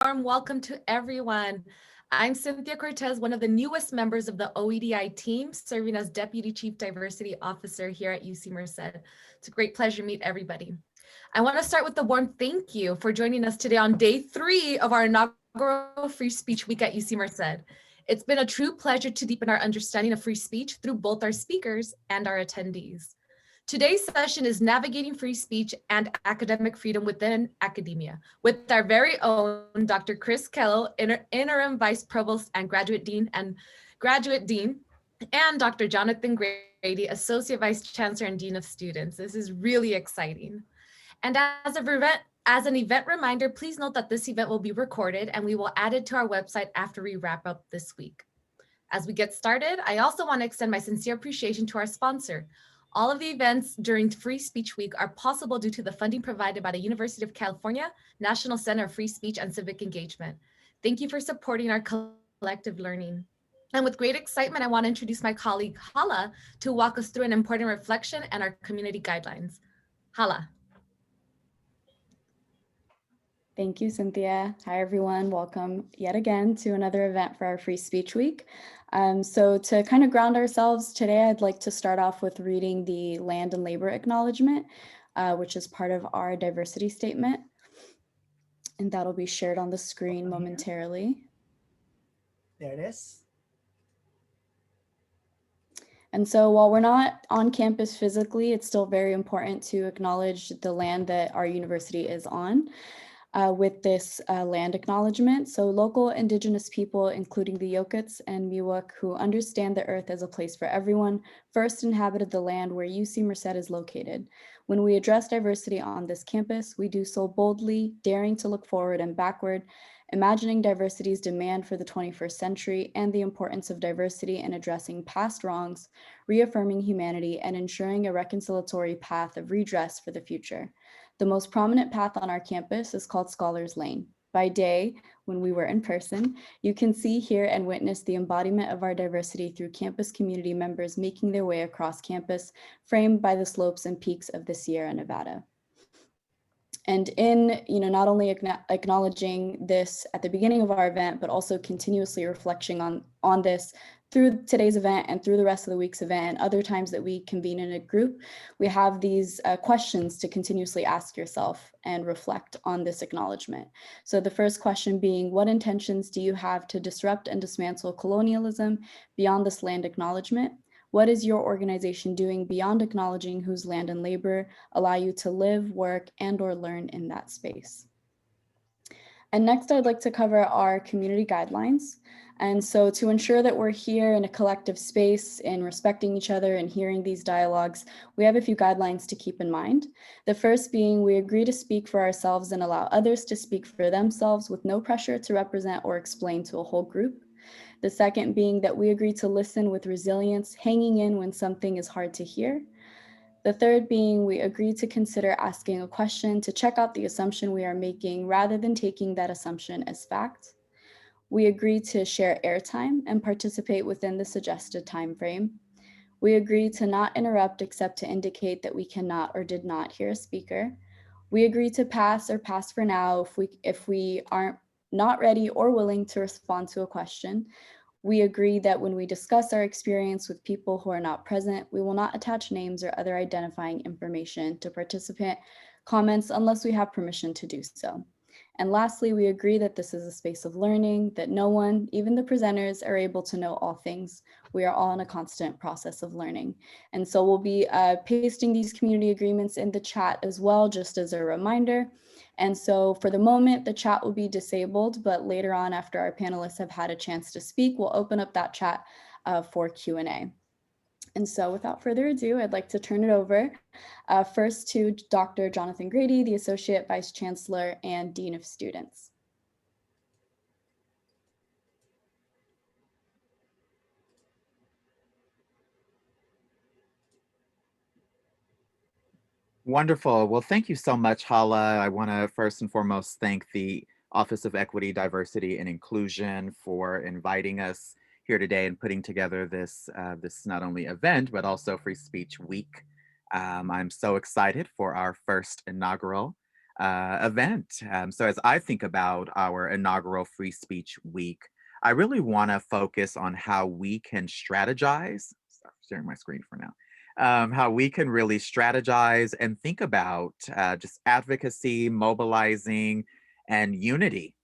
warm welcome to everyone. I'm Cynthia Cortez, one of the newest members of the OEDI team, serving as Deputy Chief Diversity Officer here at UC Merced. It's a great pleasure to meet everybody. I want to start with a warm thank you for joining us today on day 3 of our inaugural Free Speech Week at UC Merced. It's been a true pleasure to deepen our understanding of free speech through both our speakers and our attendees. Today's session is Navigating Free Speech and Academic Freedom Within Academia with our very own Dr. Chris Kellel, Interim Vice Provost and Graduate Dean, and Dr. Jonathan Grady, Associate Vice Chancellor and Dean of Students. This is really exciting. And as an event reminder, please note that this event will be recorded and we will add it to our website after we wrap up this week. As we get started, I also want to extend my sincere appreciation to our sponsor. All of the events during Free Speech Week are possible due to the funding provided by the University of California National Center of Free Speech and Civic Engagement. Thank you for supporting our collective learning. And with great excitement, I want to introduce my colleague, Hala, to walk us through an important reflection and our community guidelines. Hala. Thank you, Cynthia. Hi, everyone. Welcome yet again to another event for our Free Speech Week. So to kind of ground ourselves today, I'd like to start off with reading the Land and Labor Acknowledgement, which is part of our diversity statement. And that'll be shared on the screen momentarily. There it is. And so while we're not on campus physically, it's still very important to acknowledge the land that our university is on. With this land acknowledgement. So local indigenous people, including the Yokuts and Miwok, who understand the earth as a place for everyone, first inhabited the land where UC Merced is located. When we address diversity on this campus, we do so boldly, daring to look forward and backward, imagining diversity's demand for the 21st century and the importance of diversity in addressing past wrongs, reaffirming humanity, and ensuring a reconciliatory path of redress for the future. The most prominent path on our campus is called Scholars Lane. By day, when we were in person, you can see, hear, and witness the embodiment of our diversity through campus community members making their way across campus, framed by the slopes and peaks of the Sierra Nevada. And in, not only acknowledging this at the beginning of our event, but also continuously reflecting on this through today's event and through the rest of the week's event and other times that we convene in a group, we have these questions to continuously ask yourself and reflect on this acknowledgement. So the first question being, what intentions do you have to disrupt and dismantle colonialism beyond this land acknowledgement? What is your organization doing beyond acknowledging whose land and labor allow you to live, work, and/or learn in that space? And next, I'd like to cover our community guidelines. And so to ensure that we're here in a collective space and respecting each other and hearing these dialogues, we have a few guidelines to keep in mind. The first being, we agree to speak for ourselves and allow others to speak for themselves with no pressure to represent or explain to a whole group. The second being that we agree to listen with resilience, hanging in when something is hard to hear. The third being, we agree to consider asking a question to check out the assumption we are making rather than taking that assumption as fact. We agree to share airtime and participate within the suggested time frame. We agree to not interrupt except to indicate that we cannot or did not hear a speaker. We agree to pass or pass for now if we aren't not ready or willing to respond to a question. We agree that when we discuss our experience with people who are not present, we will not attach names or other identifying information to participant comments unless we have permission to do so. And lastly, we agree that this is a space of learning, that no one, even the presenters, are able to know all things. We are all in a constant process of learning. And so we'll be pasting these community agreements in the chat as well, just as a reminder. And so for the moment, the chat will be disabled, but later on, after our panelists have had a chance to speak, we'll open up that chat for Q&A. And so without further ado, I'd like to turn it over first to Dr. Jonathan Grady, the Associate Vice Chancellor and Dean of Students. Wonderful. Well, thank you so much, Hala. I want to first and foremost thank the Office of Equity, Diversity, and Inclusion for inviting us here today and putting together this not only event, but also Free Speech Week. I'm so excited for our first inaugural event. So as I think about our inaugural Free Speech Week, I really want to focus on how we can strategize. Stop sharing my screen for now. How we can really strategize and think about just advocacy, mobilizing, and unity,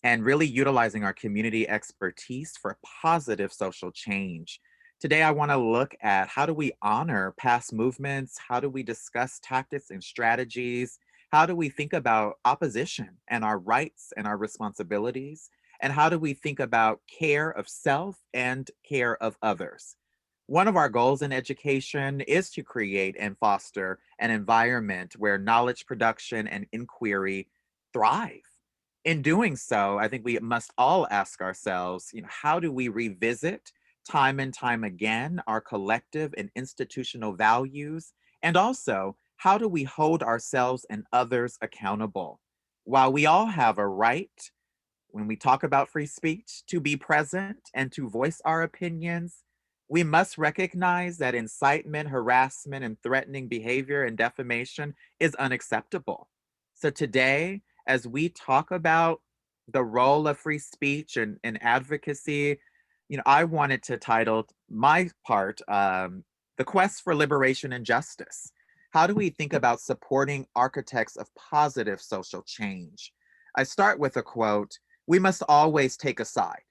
and really utilizing our community expertise for positive social change. Today, I want to look at how do we honor past movements? How do we discuss tactics and strategies? How do we think about opposition and our rights and our responsibilities? And how do we think about care of self and care of others? One of our goals in education is to create and foster an environment where knowledge production and inquiry thrive. In doing so, I think we must all ask ourselves, how do we revisit time and time again our collective and institutional values? And also, how do we hold ourselves and others accountable? While we all have a right, when we talk about free speech, to be present and to voice our opinions, we must recognize that incitement, harassment, and threatening behavior and defamation is unacceptable. So today, as we talk about the role of free speech and advocacy, I wanted to title my part, The Quest for Liberation and Justice. How do we think about supporting architects of positive social change? I start with a quote: "We must always take a side.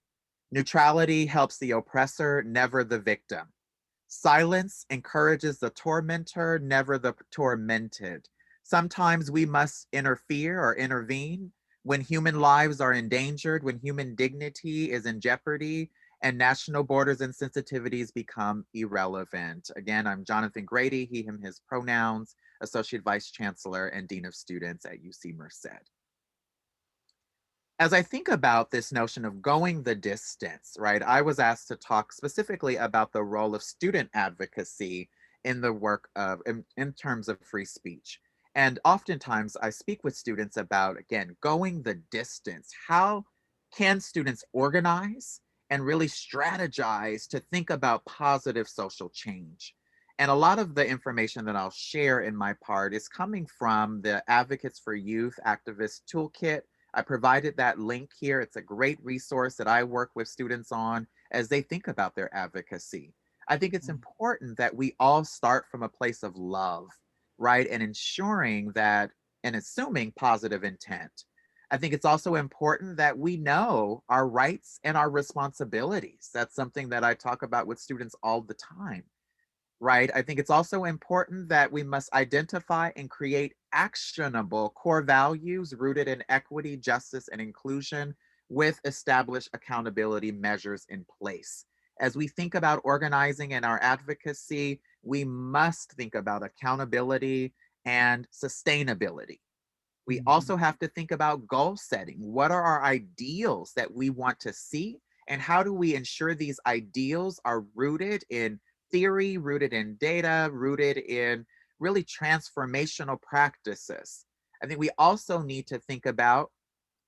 Neutrality helps the oppressor, never the victim. Silence encourages the tormentor, never the tormented. Sometimes we must interfere or intervene when human lives are endangered, when human dignity is in jeopardy, and national borders and sensitivities become irrelevant." Again, I'm Jonathan Grady, he, him, his pronouns, Associate Vice Chancellor and Dean of Students at UC Merced. As I think about this notion of going the distance, right, I was asked to talk specifically about the role of student advocacy in the work of, in terms of free speech. And oftentimes I speak with students about, again, going the distance. How can students organize and really strategize to think about positive social change? And a lot of the information that I'll share in my part is coming from the Advocates for Youth Activist Toolkit. I provided that link here. It's a great resource that I work with students on as they think about their advocacy. I think it's important that we all start from a place of love, right? And ensuring that and assuming positive intent. I think it's also important that we know our rights and our responsibilities. That's something that I talk about with students all the time, right? I think it's also important that we must identify and create actionable core values rooted in equity, justice, and inclusion with established accountability measures in place. As we think about organizing and our advocacy, we must think about accountability and sustainability. We also have to think about goal setting. What are our ideals that we want to see? And how do we ensure these ideals are rooted in theory, rooted in data, rooted in really transformational practices? I think we also need to think about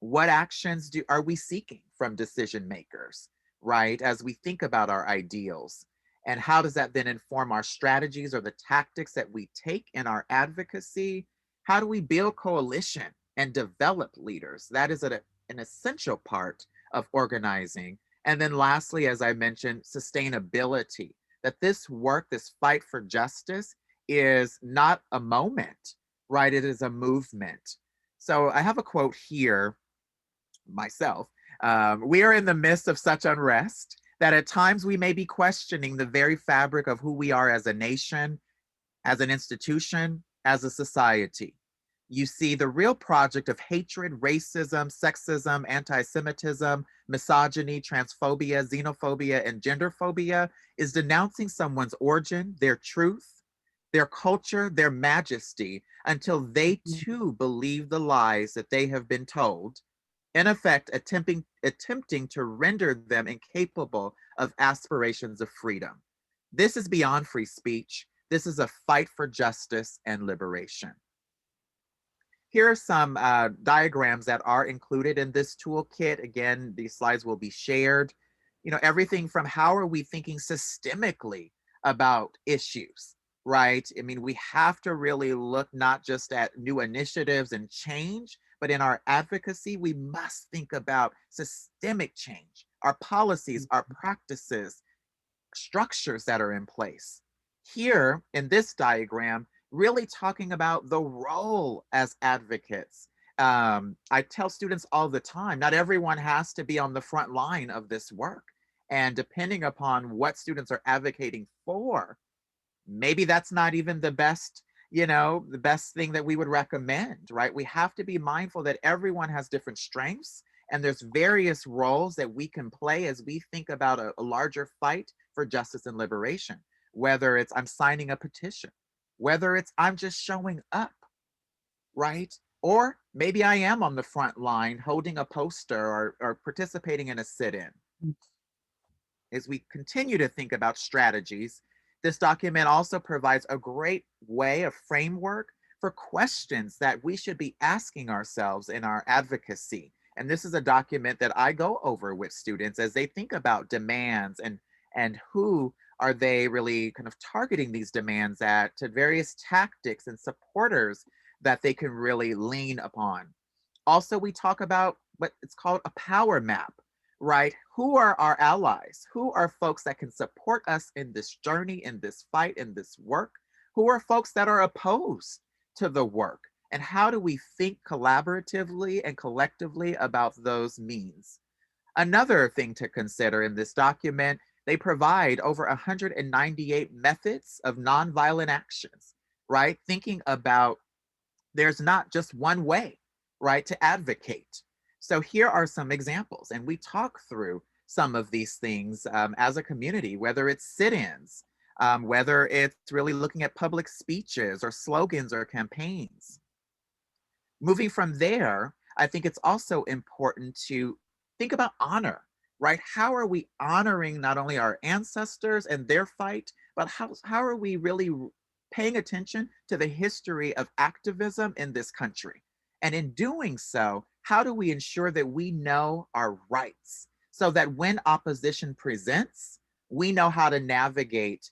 what actions are we seeking from decision makers, right? As we think about our ideals, and how does that then inform our strategies or the tactics that we take in our advocacy? How do we build coalition and develop leaders? That is an essential part of organizing. And then lastly, as I mentioned, sustainability, that this work, this fight for justice is not a moment, right? It is a movement. So I have a quote here myself. "We are in the midst of such unrest that at times we may be questioning the very fabric of who we are as a nation, as an institution, as a society. You see, the real project of hatred, racism, sexism, anti-Semitism, misogyny, transphobia, xenophobia, and genderphobia is denouncing someone's origin, their truth, their culture, their majesty, until they too believe the lies that they have been told, in effect attempting to render them incapable of aspirations of freedom. This is beyond free speech. This is a fight for justice and liberation." Here are some diagrams that are included in this toolkit. Again, these slides will be shared. Everything from how are we thinking systemically about issues, right? I mean, we have to really look not just at new initiatives and change, but in our advocacy, we must think about systemic change, our policies, our practices, structures that are in place. Here in this diagram, really talking about the role as advocates. I tell students all the time, not everyone has to be on the front line of this work. And depending upon what students are advocating for, maybe that's not even the best, the best thing that we would recommend, right? We have to be mindful that everyone has different strengths and there's various roles that we can play as we think about a larger fight for justice and liberation. Whether it's I'm signing a petition, whether it's I'm just showing up, right? Or maybe I am on the front line holding a poster or participating in a sit-in. As we continue to think about strategies, this document also provides a great way, a framework for questions that we should be asking ourselves in our advocacy. And this is a document that I go over with students as they think about demands and who are they really kind of targeting these demands at, to various tactics and supporters that they can really lean upon. Also, we talk about what it's called a power map, right? Who are our allies? Who are folks that can support us in this journey, in this fight, in this work? Who are folks that are opposed to the work? And how do we think collaboratively and collectively about those means? Another thing to consider in this document, they provide over 198 methods of nonviolent actions, right? Thinking about there's not just one way, right, to advocate. So here are some examples, and we talk through some of these things as a community, whether it's sit-ins, whether it's really looking at public speeches or slogans or campaigns. Moving from there, I think it's also important to think about honor, right? How are we honoring not only our ancestors and their fight, but how are we really paying attention to the history of activism in this country? And in doing so, how do we ensure that we know our rights so that when opposition presents, we know how to navigate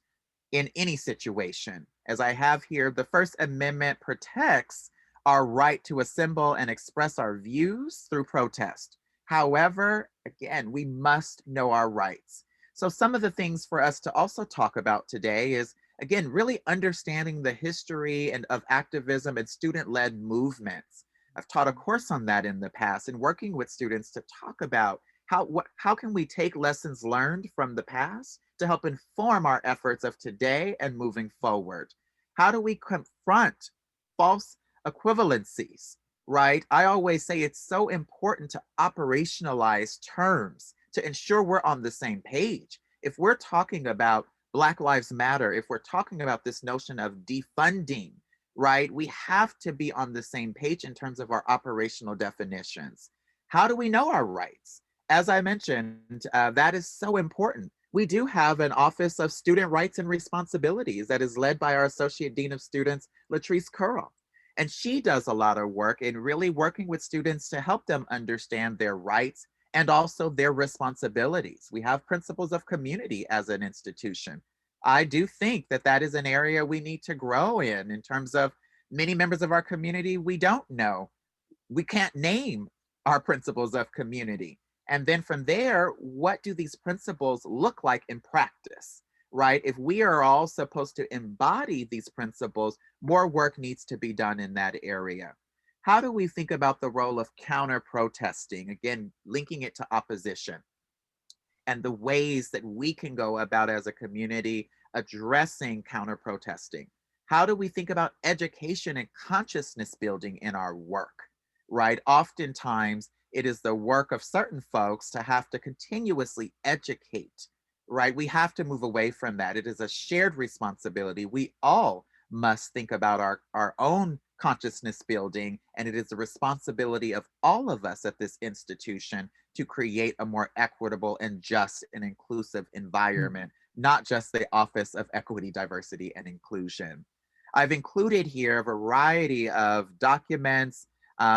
in any situation? As I have here, the First Amendment protects our right to assemble and express our views through protest. However, again, we must know our rights. So some of the things for us to also talk about today is, again, really understanding the history and of activism and student-led movements. I've taught a course on that in the past and working with students to talk about how can we take lessons learned from the past to help inform our efforts of today and moving forward. How do we confront false equivalencies, right? I always say it's so important to operationalize terms to ensure we're on the same page. If we're talking about Black Lives Matter, if we're talking about this notion of defunding, right, we have to be on the same page in terms of our operational definitions. How do we know our rights? As I mentioned, that is so important. We do have an Office of Student Rights and Responsibilities that is led by our Associate Dean of Students, Latrice Curl. And she does a lot of work in really working with students to help them understand their rights and also their responsibilities. We have principles of community as an institution. I do think that that is an area we need to grow in terms of many members of our community we don't know. We can't name our principles of community. And then from there, what do these principles look like in practice, right? If we are all supposed to embody these principles, more work needs to be done in that area. How do we think about the role of counter protesting? Again, linking it to opposition and the ways that we can go about as a community addressing counter protesting. How do we think about education and consciousness building in our work, right? Oftentimes, it is the work of certain folks to have to continuously educate, right? We have to move away from that. It is a shared responsibility. We all must think about our own consciousness building, and it is the responsibility of all of us at this institution to create a more equitable and just and inclusive environment, not just the Office of Equity, Diversity, and Inclusion. I've included here a variety of documents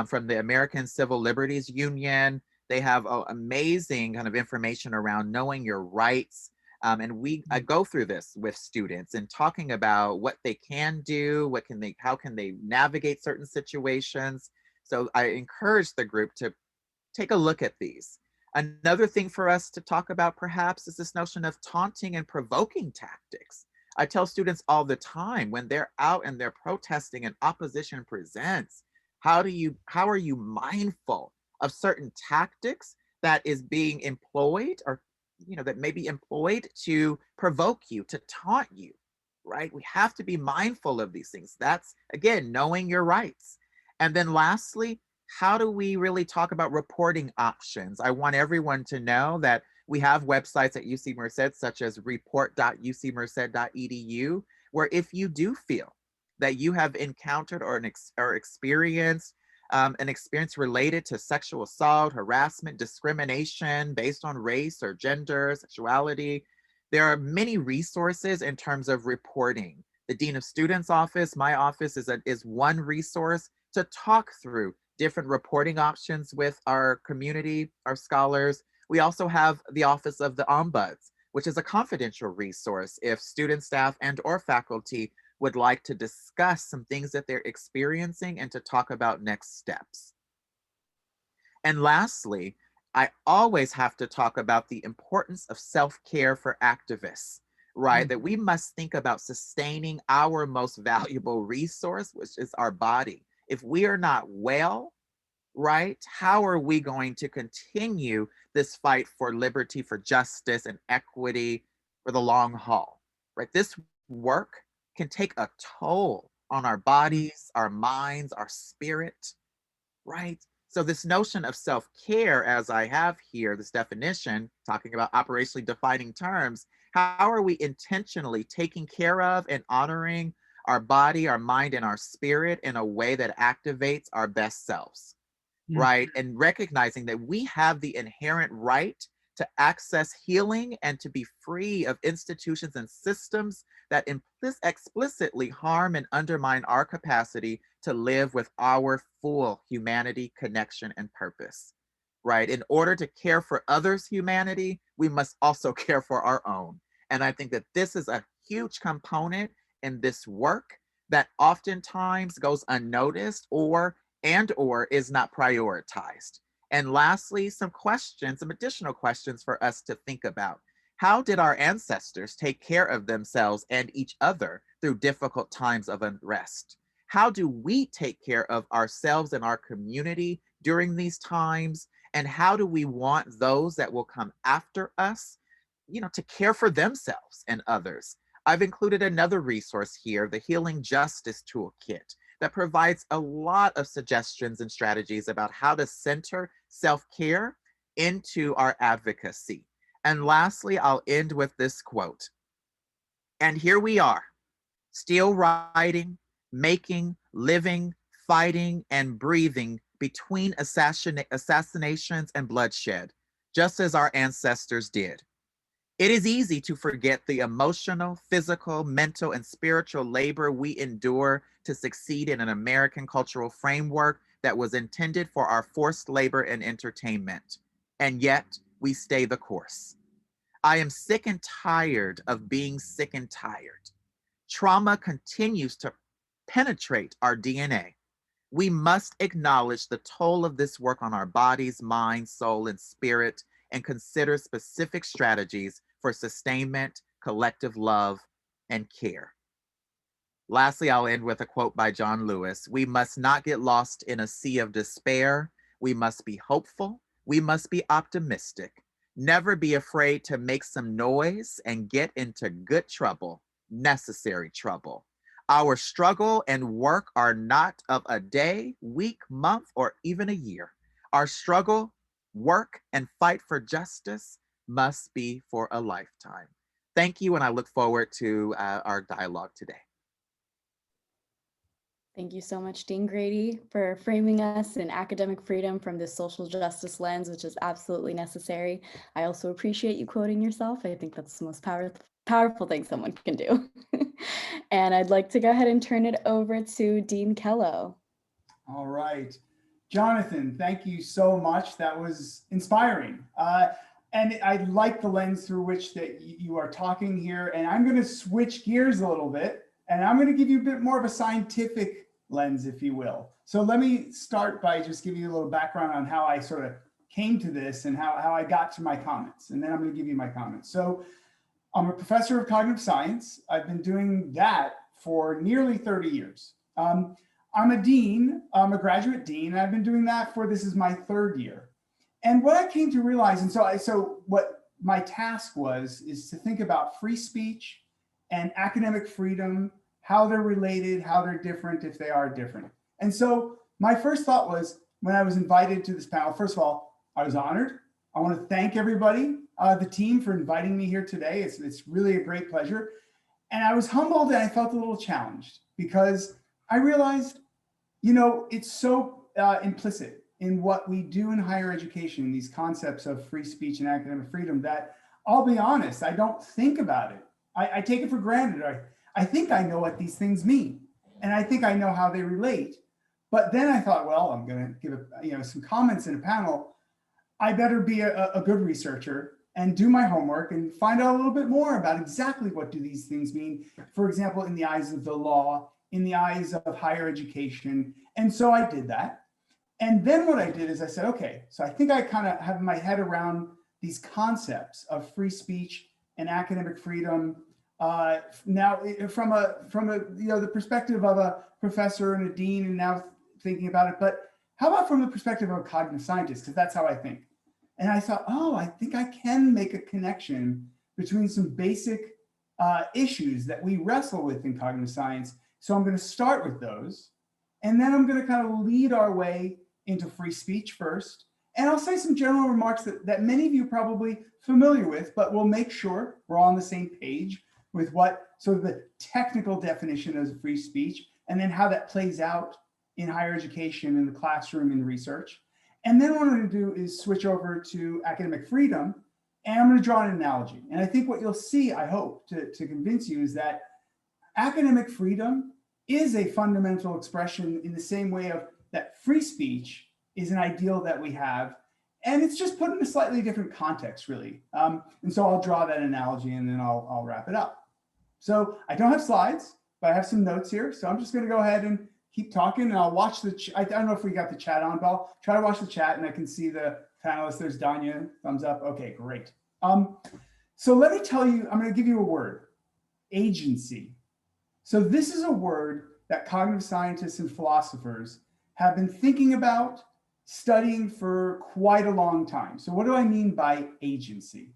from the American Civil Liberties Union. They have amazing kind of information around knowing your rights. And we go through this with students and talking about what they can do, how can they navigate certain situations. So I encourage the group to take a look at these. Another thing for us to talk about perhaps is this notion of taunting and provoking tactics. I tell students all the time when they're out and they're protesting and opposition presents, how are you mindful of certain tactics that is being employed, or that may be employed to provoke you, to taunt you, right? We have to be mindful of these things. That's, again, knowing your rights. And then lastly, how do we really talk about reporting options? I want everyone to know that we have websites at UC Merced, such as report.ucmerced.edu, where if you do feel that you have encountered or experienced an experience related to sexual assault, harassment, discrimination based on race or gender, sexuality, there are many resources in terms of reporting. The Dean of Students office, my office, is one resource to talk through different reporting options with our community, our scholars. We also have the Office of the Ombuds, which is a confidential resource if student, staff, and or faculty would like to discuss some things that they're experiencing and to talk about next steps. And lastly, I always have to talk about the importance of self-care for activists, right? That we must think about sustaining our most valuable resource, which is our body. If we are not well, right, how are we going to continue this fight for liberty, for justice, and equity for the long haul, right? This work can take a toll on our bodies, our minds, our spirit, right? So this notion of self-care, as I have here, this definition, talking about operationally defining terms, how are we intentionally taking care of and honoring our body, our mind, and our spirit in a way that activates our best selves, right? And recognizing that we have the inherent right to access healing and to be free of institutions and systems that explicitly harm and undermine our capacity to live with our full humanity, connection, and purpose, right? In order to care for others' humanity, we must also care for our own. And I think that this is a huge component in this work that oftentimes goes unnoticed or is not prioritized. And lastly, some additional questions for us to think about. How did our ancestors take care of themselves and each other through difficult times of unrest? How do we take care of ourselves and our community during these times? And how do we want those that will come after us, to care for themselves and others? I've included another resource here, the Healing Justice Toolkit, that provides a lot of suggestions and strategies about how to center self-care into our advocacy. And lastly, I'll end with this quote. And here we are, still writing, making, living, fighting, and breathing between assassinations and bloodshed, just as our ancestors did. It is easy to forget the emotional, physical, mental, and spiritual labor we endure to succeed in an American cultural framework that was intended for our forced labor and entertainment. And yet, we stay the course. I am sick and tired of being sick and tired. Trauma continues to penetrate our DNA. We must acknowledge the toll of this work on our bodies, mind, soul, and spirit, and consider specific strategies for sustainment, collective love, and care. Lastly, I'll end with a quote by John Lewis. We must not get lost in a sea of despair. We must be hopeful. We must be optimistic. Never be afraid to make some noise and get into good trouble, necessary trouble. Our struggle and work are not of a day, week, month, or even a year. Our struggle, work, and fight for justice must be for a lifetime. Thank you, and I look forward to our dialogue today. Thank you so much, Dean Grady, for framing us in academic freedom from this social justice lens, which is absolutely necessary. I also appreciate you quoting yourself. I think that's the most powerful thing someone can do. And I'd like to go ahead and turn it over to Dean Kello. All right. Jonathan, thank you so much. That was inspiring. And I like the lens through which that you are talking here. And I'm going to switch gears a little bit, and I'm going to give you a bit more of a scientific lens, if you will. So let me start by just giving you a little background on how I sort of came to this and how I got to my comments. And then I'm going to give you my comments. So I'm a professor of cognitive science. I've been doing that for nearly 30 years. I'm a dean, I'm a graduate dean, and I've been doing that for, this is my 3rd year. And what I came to realize, and so what my task was, is to think about free speech and academic freedom, how they're related, how they're different, if they are different. And so my first thought was, when I was invited to this panel, first of all, I was honored. I want to thank everybody, the team, for inviting me here today. It's really a great pleasure. And I was humbled, and I felt a little challenged, because I realized, you know, it's so implicit in what we do in higher education, these concepts of free speech and academic freedom, that I'll be honest, I don't think about it. I take it for granted. I think I know what these things mean, and I think I know how they relate. But then I thought, well, I'm going to give some comments in a panel. I better be a good researcher and do my homework and find out a little bit more about exactly what do these things mean, for example, in the eyes of the law, in the eyes of higher education. And so I did that. And then what I did is I said, okay, so I think I kind of have my head around these concepts of free speech and academic freedom. Now, from the perspective of a professor and a dean, and now thinking about it, but how about from the perspective of a cognitive scientist? Because that's how I think. And I thought, oh, I think I can make a connection between some basic issues that we wrestle with in cognitive science. So I'm going to start with those. And then I'm going to kind of lead our way into free speech first. And I'll say some general remarks that many of you are probably familiar with, but we'll make sure we're all on the same page with what sort of the technical definition of free speech, and then how that plays out in higher education, in the classroom, in research. And then what I'm going to do is switch over to academic freedom, and I'm going to draw an analogy. And I think what you'll see, I hope, to convince you, is that academic freedom is a fundamental expression in the same way of that free speech is an ideal that we have, and it's just put in a slightly different context, really. And so I'll draw that analogy, and then I'll wrap it up. So I don't have slides, but I have some notes here. So I'm just going to go ahead and keep talking, and I'll watch I don't know if we got the chat on, but I'll try to watch the chat, and I can see the panelists. There's Danya, thumbs up. Okay, great. So let me tell you, I'm going to give you a word: agency. So this is a word that cognitive scientists and philosophers have been thinking about, studying for quite a long time. So what do I mean by agency?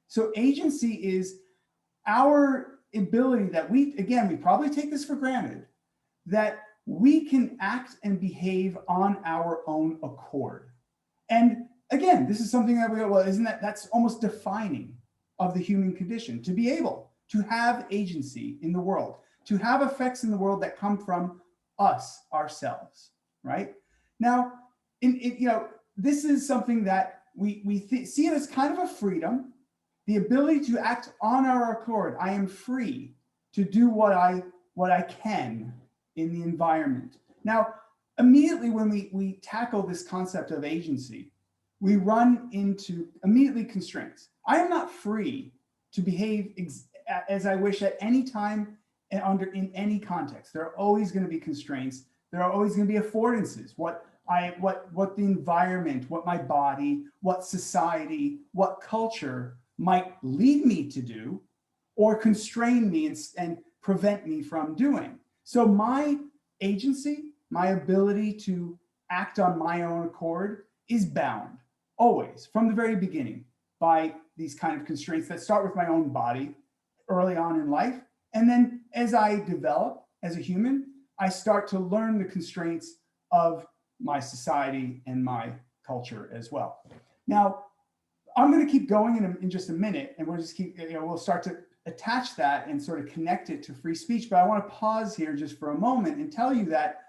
So agency is our ability that we probably take this for granted, that we can act and behave on our own accord. And again, this is something that that's almost defining of the human condition, to be able to have agency in the world, to have effects in the world that come from us, ourselves, right? Now, this is something that we see it as kind of a freedom, the ability to act on our accord. I am free to do what I can in the environment. Now, immediately when we tackle this concept of agency, we run into immediately constraints. I am not free to behave as I wish at any time and in any context. There are always going to be constraints. There are always going to be affordances. What the environment, what my body, what society, what culture might lead me to do, or constrain me and prevent me from doing. So my agency, my ability to act on my own accord, is bound always from the very beginning by these kind of constraints that start with my own body early on in life. And then as I develop as a human, I start to learn the constraints of my society and my culture as well. Now, I'm going to keep going in just a minute, and we'll start to attach that and sort of connect it to free speech. But I want to pause here just for a moment and tell you that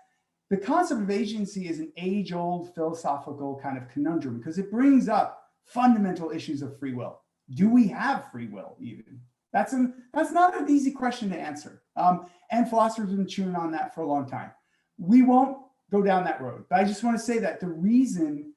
the concept of agency is an age-old philosophical kind of conundrum, because it brings up fundamental issues of free will. Do we have free will even? That's not an easy question to answer. And philosophers have been chewing on that for a long time. We won't go down that road, but I just want to say that the reason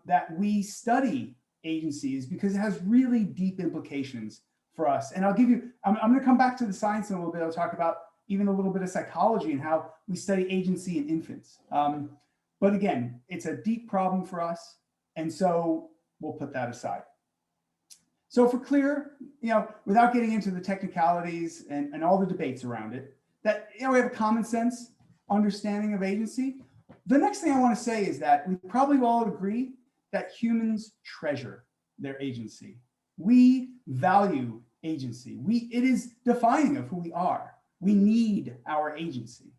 that we study agency is because it has really deep implications for us. And I'll give you, I'm going to come back to the science in a little bit. I'll talk about even a little bit of psychology and how we study agency in infants. But again, it's a deep problem for us. And so we'll put that aside. So if we're clear, without getting into the technicalities and all the debates around it, that we have a common sense understanding of agency. The next thing I want to say is that we probably all agree that humans treasure their agency. We value agency. It is defining of who we are. We need our agency.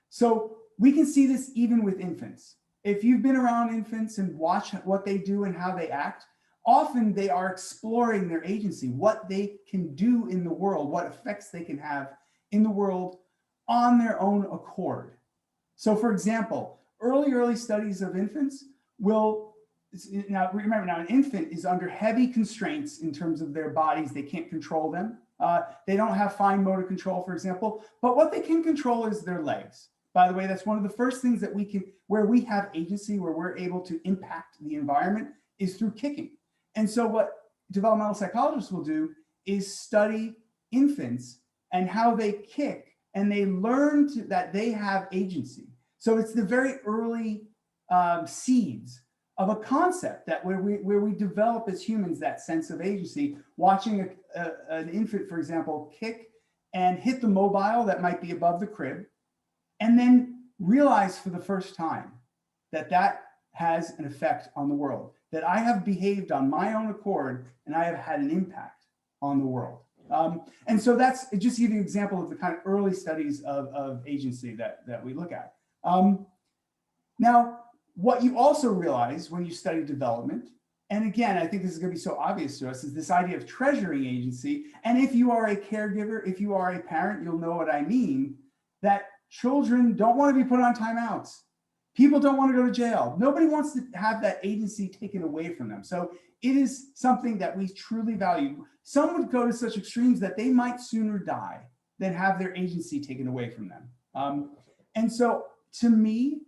So we can see this even with infants. If you've been around infants and watch what they do and how they act, often they are exploring their agency, what they can do in the world, what effects they can have in the world on their own accord. So for example, early studies of infants will, now remember, an infant is under heavy constraints in terms of their bodies. They can't control them. They don't have fine motor control, for example, but what they can control is their legs. By the way, that's one of the first things that where we have agency, where we're able to impact the environment, is through kicking. And so what developmental psychologists will do is study infants and how they kick, and they learn that they have agency. So it's the very early seeds of a concept that where we develop as humans that sense of agency, watching an infant, for example, kick and hit the mobile that might be above the crib, and then realize for the first time that that has an effect on the world, that I have behaved on my own accord and I have had an impact on the world. And so that's just to give you an example of the kind of early studies of agency that we look at. Now, what you also realize when you study development, and again, I think this is going to be so obvious to us, is this idea of treasuring agency. And if you are a caregiver, if you are a parent, you'll know what I mean, that children don't want to be put on timeouts. People don't want to go to jail. Nobody wants to have that agency taken away from them. So it is something that we truly value. Some would go to such extremes that they might sooner die than have their agency taken away from them. And so to me,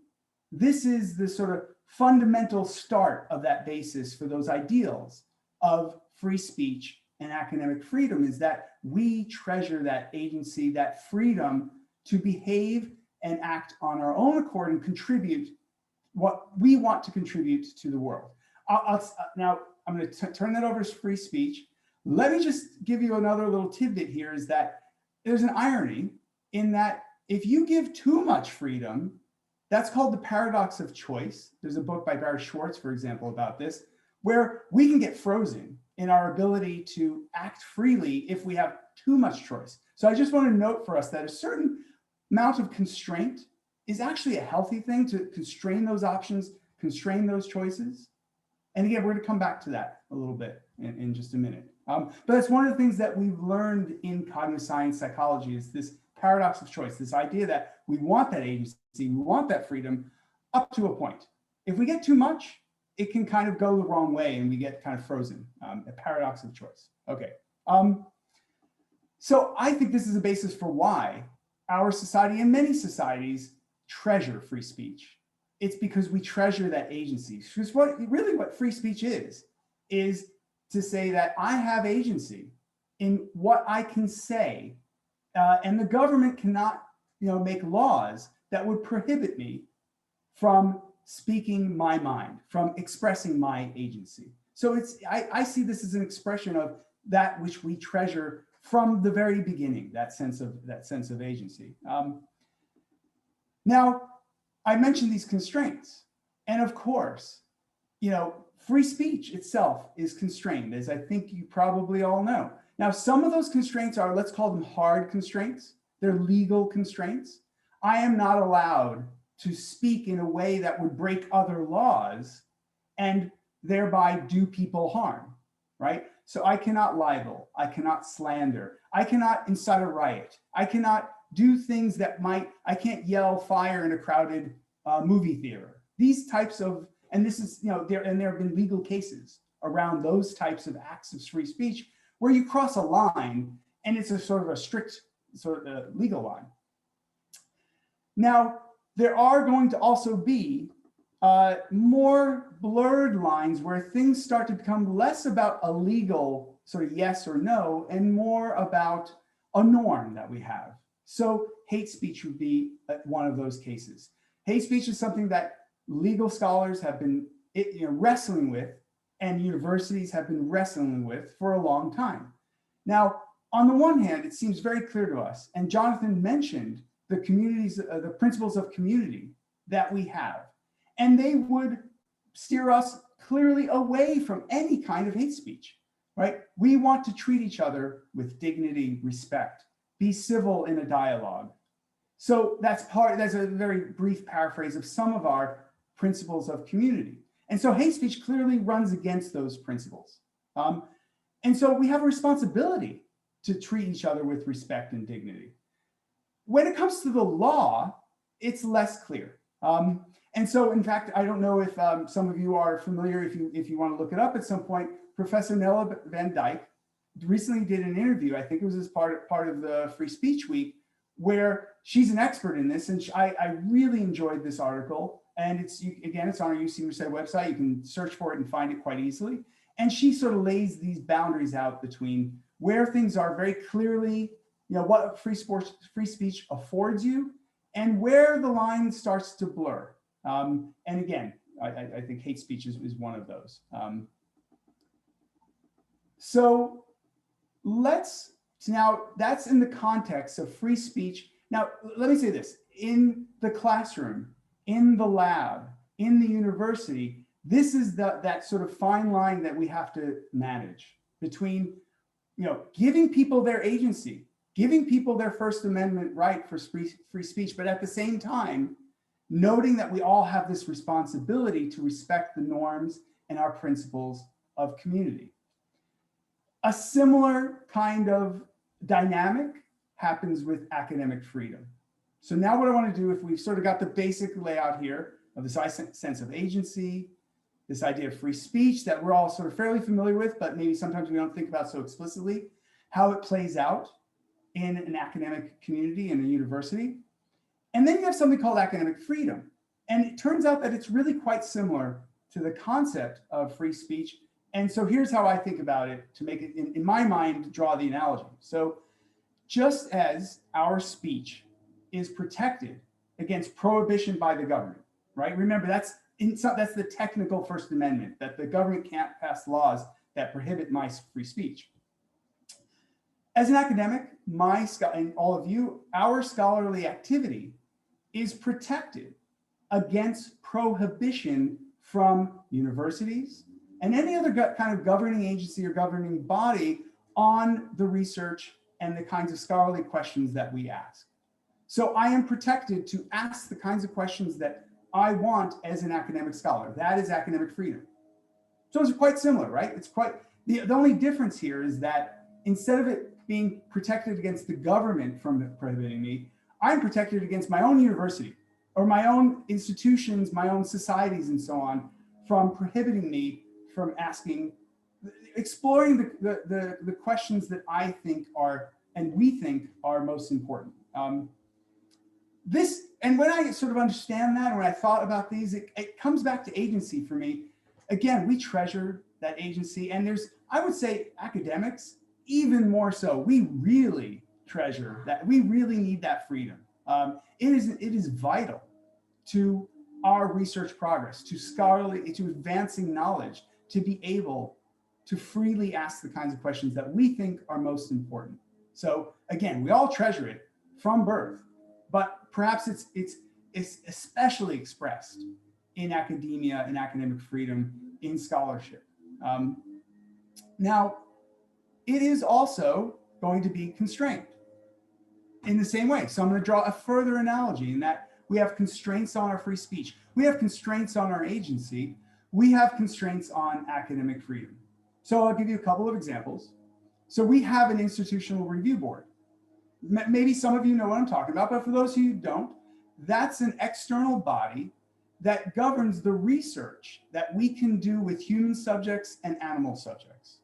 this is the sort of fundamental start of that basis for those ideals of free speech and academic freedom, is that we treasure that agency, that freedom to behave and act on our own accord and contribute what we want to contribute to the world. Now, I'm going to turn that over to free speech. Let me just give you another little tidbit here, is that there's an irony in that if you give too much freedom, that's called the paradox of choice. There's a book by Barry Schwartz, for example, about this, where we can get frozen in our ability to act freely if we have too much choice. So I just want to note for us that a certain amount of constraint is actually a healthy thing, to constrain those options, constrain those choices. And again, we're going to come back to that a little bit in just a minute. But that's one of the things that we've learned in cognitive science psychology, is this paradox of choice, this idea that we want that agency, we want that freedom up to a point. If we get too much, it can kind of go the wrong way and we get kind of frozen, a paradox of choice. Okay. So I think this is a basis for why our society and many societies treasure free speech. It's because we treasure that agency. Because what free speech is to say that I have agency in what I can say, and the government cannot, make laws that would prohibit me from speaking my mind, from expressing my agency. So I see this as an expression of that which we treasure from the very beginning, that sense of agency. Now, I mentioned these constraints, and of course, free speech itself is constrained, as I think you probably all know. Now, some of those constraints are, let's call them hard constraints. They're legal constraints. I am not allowed to speak in a way that would break other laws and thereby do people harm, right? So I cannot libel, I cannot slander, I cannot incite a riot, I cannot do things that I can't yell fire in a crowded movie theater. These types of, and this is, there have been legal cases around those types of acts of free speech where you cross a line and it's a sort of a strict sort of legal line. Now, there are going to also be more blurred lines where things start to become less about a legal sort of yes or no and more about a norm that we have. So hate speech would be one of those cases. Hate speech is something that legal scholars have been wrestling with, and universities have been wrestling with for a long time. Now, on the one hand, it seems very clear to us, and Jonathan mentioned the communities, the principles of community that we have, and they would steer us clearly away from any kind of hate speech, right? We want to treat each other with dignity, respect, be civil in a dialogue. So that's a very brief paraphrase of some of our principles of community. And so hate speech clearly runs against those principles. And so we have a responsibility to treat each other with respect and dignity. When it comes to the law, it's less clear. And so, in fact, I don't know if some of you are familiar, if you want to look it up at some point, Professor Nella Van Dyke recently did an interview, I think it was as part of the Free Speech Week, where she's an expert in this, and I really enjoyed this article. And it's on our UC Merced website. You can search for it and find it quite easily. And she sort of lays these boundaries out between where things are very clearly, what free speech affords you, and where the line starts to blur. And again, I think hate speech is one of those. So now that's in the context of free speech. Now, let me say this, in the classroom, in the lab, in the university, this is that sort of fine line that we have to manage between, giving people their agency, giving people their First Amendment right for free speech, but at the same time, noting that we all have this responsibility to respect the norms and our principles of community. A similar kind of dynamic happens with academic freedom. So now what I want to do, if we've sort of got the basic layout here of this sense of agency, this idea of free speech that we're all sort of fairly familiar with, but maybe sometimes we don't think about so explicitly, how it plays out in an academic community in a university. And then you have something called academic freedom. And it turns out that it's really quite similar to the concept of free speech. And so here's how I think about it to make it, in my mind, draw the analogy. So just as our speech is protected against prohibition by the government, right? Remember, that's the technical First Amendment, that the government can't pass laws that prohibit my free speech. As an academic, and all of you, our scholarly activity is protected against prohibition from universities and any other kind of governing agency or governing body on the research and the kinds of scholarly questions that we ask. So I am protected to ask the kinds of questions that I want as an academic scholar. That is academic freedom. So it's quite similar, right? It's quite, the only difference here is that instead of it being protected against the government from prohibiting me, I'm protected against my own university or my own institutions, my own societies and so on from prohibiting me from exploring the questions that I think are, and we think are most important. And when I sort of understand that, and when I thought about these, it comes back to agency for me. Again, we treasure that agency, and I would say academics, even more so, we really treasure that. We really need that freedom. It is vital to our research progress, to advancing knowledge, to be able to freely ask the kinds of questions that we think are most important. So again, we all treasure it from birth, but perhaps it's especially expressed in academia and academic freedom, in scholarship. Now, it is also going to be constrained in the same way. So I'm going to draw a further analogy in that we have constraints on our free speech. We have constraints on our agency. We have constraints on academic freedom. So I'll give you a couple of examples. So we have an institutional review board. Maybe some of you know what I'm talking about, but for those who don't, that's an external body that governs the research that we can do with human subjects and animal subjects.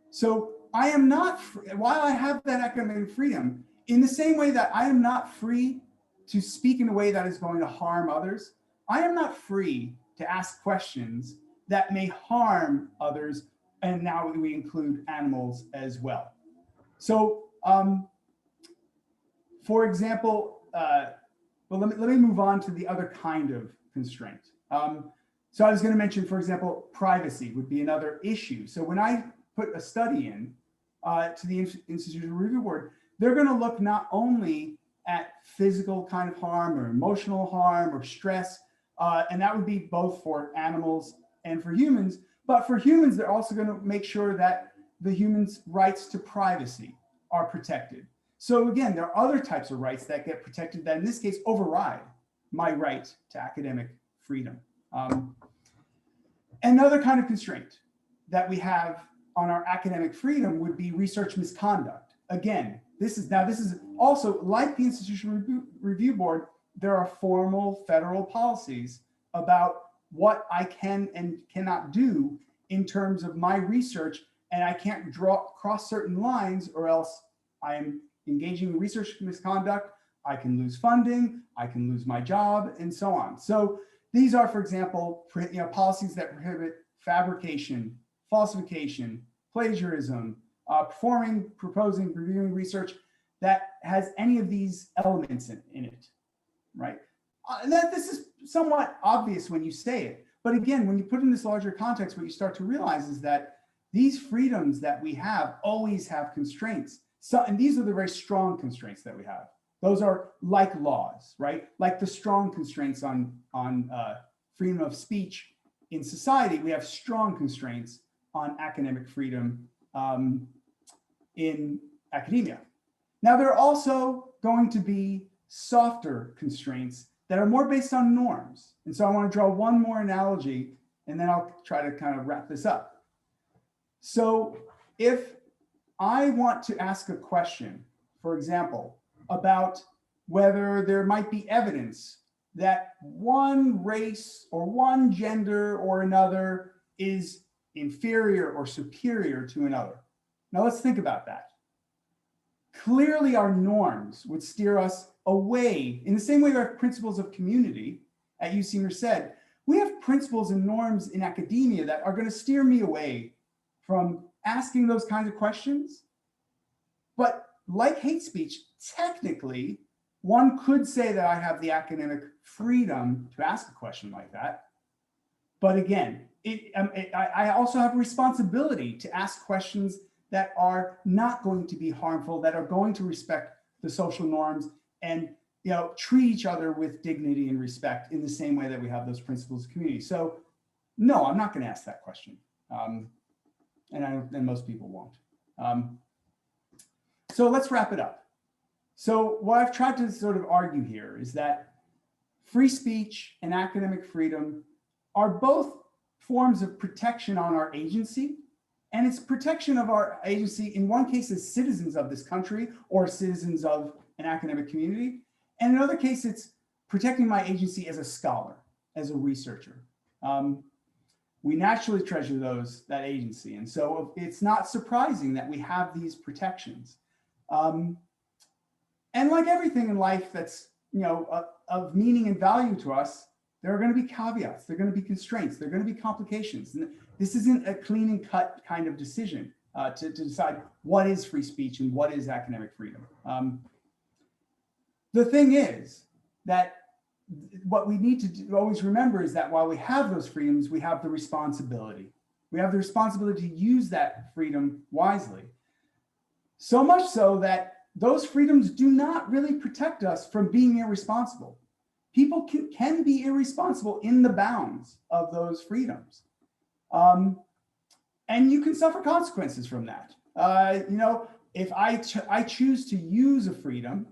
So I am not, while I have that academic freedom, in the same way that I am not free to speak in a way that is going to harm others, I am not free to ask questions that may harm others, and now we include animals as well. So, for example, well, let me move on to the other kind of constraint. So I was going to mention, for example, privacy would be another issue. So when I put a study in to the Institutional Review Board, they're going to look not only at physical kind of harm or emotional harm or stress, and that would be both for animals and for humans, but for humans, they're also going to make sure that the human's rights to privacy are protected. So again, there are other types of rights that get protected that in this case override my right to academic freedom. Another kind of constraint that we have on our academic freedom would be research misconduct. Again, this is also like the Institutional Review Board, there are formal federal policies about what I can and cannot do in terms of my research, and I can't cross certain lines or else I am engaging in research misconduct, I can lose funding, I can lose my job, and so on. So these are, for example, policies that prohibit fabrication, falsification, plagiarism, performing, proposing, reviewing research that has any of these elements in it, right? This is somewhat obvious when you say it, but again, when you put in this larger context, what you start to realize is that these freedoms that we have always have constraints. So, and these are the very strong constraints that we have. Those are like laws, right? Like the strong constraints on freedom of speech in society, we have strong constraints on academic freedom in academia. Now, there are also going to be softer constraints that are more based on norms. And so I want to draw one more analogy, and then I'll try to kind of wrap this up. So if I want to ask a question, for example, about whether there might be evidence that one race or one gender or another is inferior or superior to another. Now let's think about that. Clearly our norms would steer us away, in the same way we have principles of community at UC Merced, we have principles and norms in academia that are going to steer me away from asking those kinds of questions. But like hate speech, technically, one could say that I have the academic freedom to ask a question like that. But again, I also have a responsibility to ask questions that are not going to be harmful, that are going to respect the social norms and treat each other with dignity and respect in the same way that we have those principles of community. So no, I'm not going to ask that question. And most people won't. So let's wrap it up. So what I've tried to sort of argue here is that free speech and academic freedom are both forms of protection on our agency, and it's protection of our agency in one case as citizens of this country or citizens of an academic community, and in another case it's protecting my agency as a scholar, as a researcher. We naturally treasure that agency, and so it's not surprising that we have these protections. And like everything in life that's of meaning and value to us, there are going to be caveats, there are going to be constraints, there are going to be complications. And this isn't a clean and cut kind of decision to decide what is free speech and what is academic freedom. The thing is that what we need to always remember is that while we have those freedoms, we have the responsibility. We have the responsibility to use that freedom wisely. So much so that those freedoms do not really protect us from being irresponsible. People can be irresponsible in the bounds of those freedoms. And you can suffer consequences from that. If I choose to use a freedom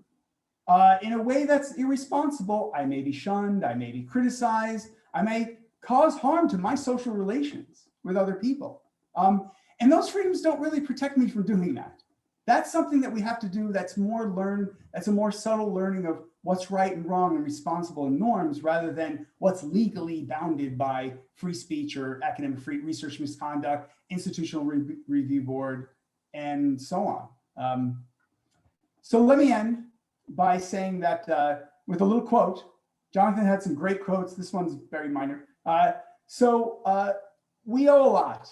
in a way that's irresponsible, I may be shunned, I may be criticized, I may cause harm to my social relations with other people. And those freedoms don't really protect me from doing that. That's something that we have to do that's a more subtle learning of what's right and wrong and responsible and norms rather than what's legally bounded by free speech or academic free research misconduct, institutional review board, and so on. So let me end by saying that with a little quote. Jonathan had some great quotes. This one's very minor. We owe a lot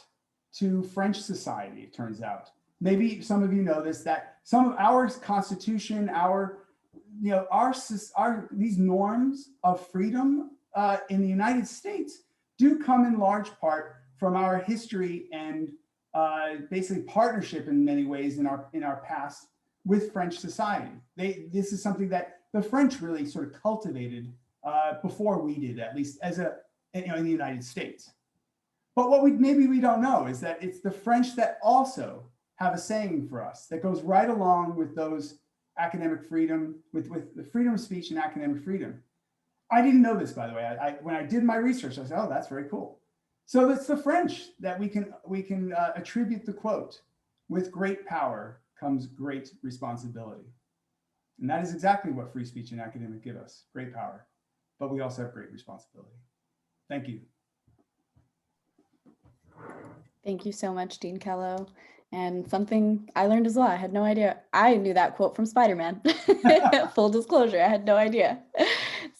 to French society, it turns out. Maybe some of you know this, that some of our constitution, these norms of freedom in the United States do come in large part from our history and basically partnership in many ways in our past with French society. This is something that the French really sort of cultivated before we did, at least as in the United States. But what maybe we don't know is that it's the French that also have a saying for us that goes right along with those academic freedom, with the freedom of speech and academic freedom. I didn't know this, by the way. When I did my research, I said, oh, that's very cool. So it's the French that we can attribute the quote, "With great power comes great responsibility." And that is exactly what free speech and academic give us, great power. But we also have great responsibility. Thank you. Thank you so much, Dean Kello. And something I learned as well, I had no idea. I knew that quote from Spider-Man. Full disclosure, I had no idea.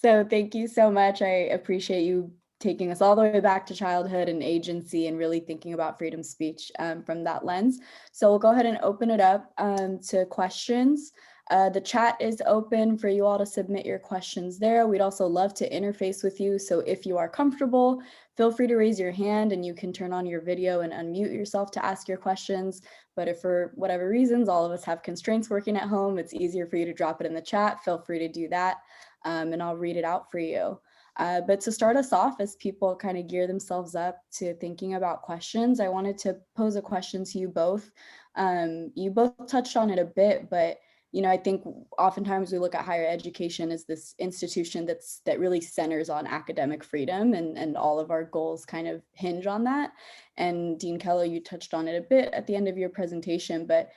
So thank you so much. I appreciate you taking us all the way back to childhood and agency and really thinking about freedom of speech from that lens. So we'll go ahead and open it up to questions. The chat is open for you all to submit your questions there. We'd also love to interface with you. So if you are comfortable, feel free to raise your hand and you can turn on your video and unmute yourself to ask your questions. But if for whatever reasons, all of us have constraints working at home, it's easier for you to drop it in the chat. Feel free to do that and I'll read it out for you. But to start us off, as people kind of gear themselves up to thinking about questions, I wanted to pose a question to you both. You both touched on it a bit, but I think oftentimes we look at higher education as this institution that really centers on academic freedom, and all of our goals kind of hinge on that. And Dean Kello, you touched on it a bit at the end of your presentation, but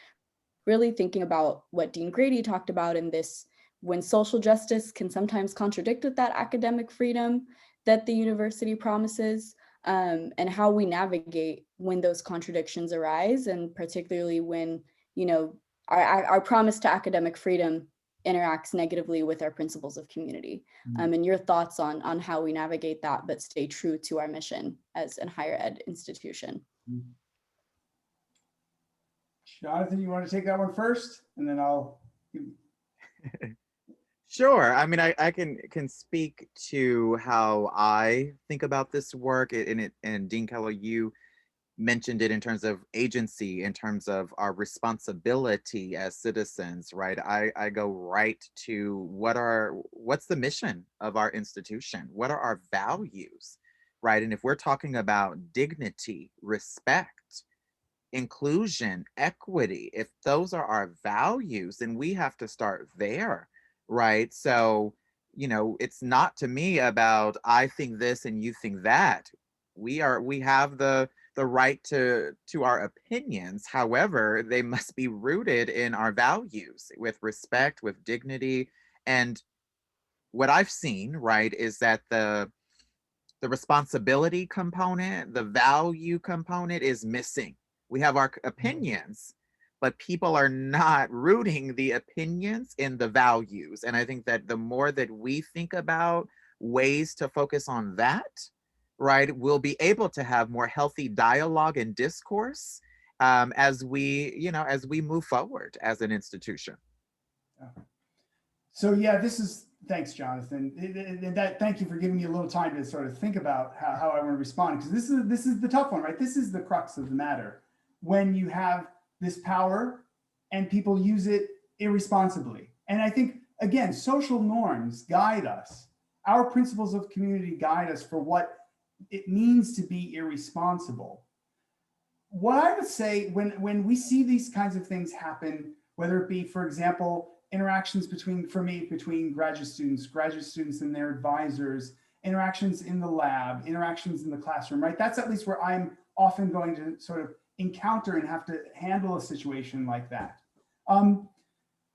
really thinking about what Dean Grady talked about in this, when social justice can sometimes contradict with that academic freedom that the university promises, and how we navigate when those contradictions arise, and particularly when, our promise to academic freedom interacts negatively with our principles of community. And your thoughts on how we navigate that, but stay true to our mission as a higher ed institution. Jonathan, you want to take that one first, and then I'll. Sure. I mean, I can speak to how I think about this work, and Dean Kello, you mentioned it in terms of agency, in terms of our responsibility as citizens, right? I go right to what's the mission of our institution? What are our values, right? And if we're talking about dignity, respect, inclusion, equity, if those are our values, then we have to start there, right? So, it's not to me about I think this and you think that. We have the right to our opinions. However, they must be rooted in our values, with respect, with dignity. And what I've seen, right, is that the responsibility component, the value component is missing. We have our opinions, but people are not rooting the opinions in the values. And I think that the more that we think about ways to focus on that, right, we'll be able to have more healthy dialogue and discourse as we move forward as an institution. So yeah, thanks, Jonathan. Thank you for giving me a little time to sort of think about how I want to respond, because this is the tough one, right? This is the crux of the matter. When you have this power and people use it irresponsibly. And I think, again, social norms guide us. Our principles of community guide us for what it means to be irresponsible. What I would say when we see these kinds of things happen, whether it be, for example, interactions between graduate students and their advisors, interactions in the lab, interactions in the classroom, right? That's at least where I'm often going to sort of encounter and have to handle a situation like that.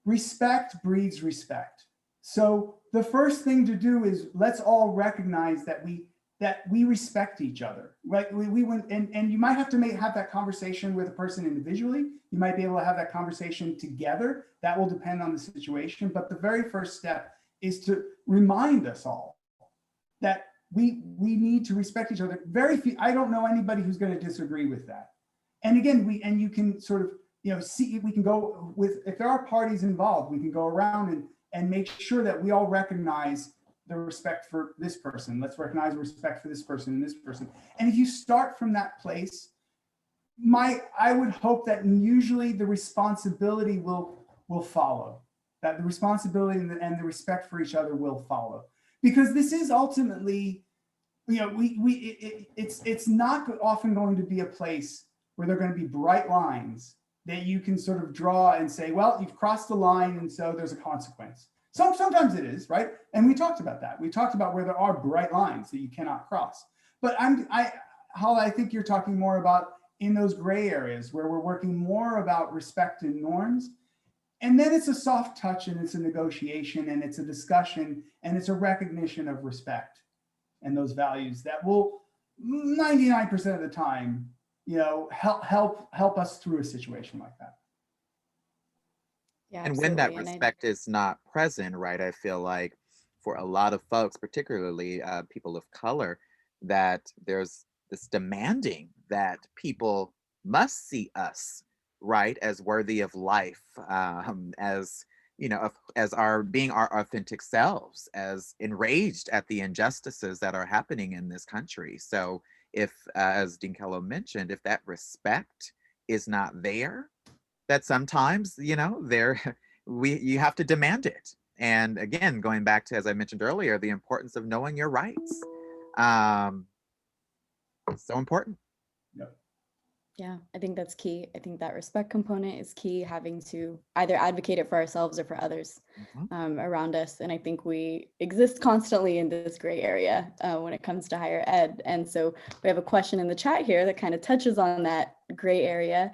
Respect breeds respect. So the first thing to do is let's all recognize that we respect each other, right? And you might have to have that conversation with a person individually. You might be able to have that conversation together. That will depend on the situation. But the very first step is to remind us all that we need to respect each other. Very few, I don't know anybody who's going to disagree with that. And again, you can sort of, see, we can go with, if there are parties involved, we can go around and make sure that we all recognize the respect for this person. Let's recognize respect for this person and this person. And if you start from that place, I would hope that usually the responsibility will follow, that the responsibility and the respect for each other will follow. Because this is ultimately, it's not often going to be a place where there are going to be bright lines that you can sort of draw and say, well, you've crossed the line, and so there's a consequence. Sometimes it is, right? And we talked about that. We talked about where there are bright lines that you cannot cross. But Hala, I think you're talking more about in those gray areas where we're working more about respect and norms. And then it's a soft touch, and it's a negotiation, and it's a discussion, and it's a recognition of respect and those values that will 99% of the time, help us through a situation like that. Yeah, And when that absolutely. respect is not present, right, I feel like for a lot of folks, particularly people of color, that there's this demanding that people must see us, right, as worthy of life, as as our being our authentic selves, as enraged at the injustices that are happening in this country. So if, as Dean Kello mentioned, if that respect is not there, that sometimes, there you have to demand it. And again, going back to, as I mentioned earlier, the importance of knowing your rights. It's so important. Yep. Yeah, I think that's key. I think that respect component is key, having to either advocate it for ourselves or for others around us. And I think we exist constantly in this gray area when it comes to higher ed. And so we have a question in the chat here that kind of touches on that gray area,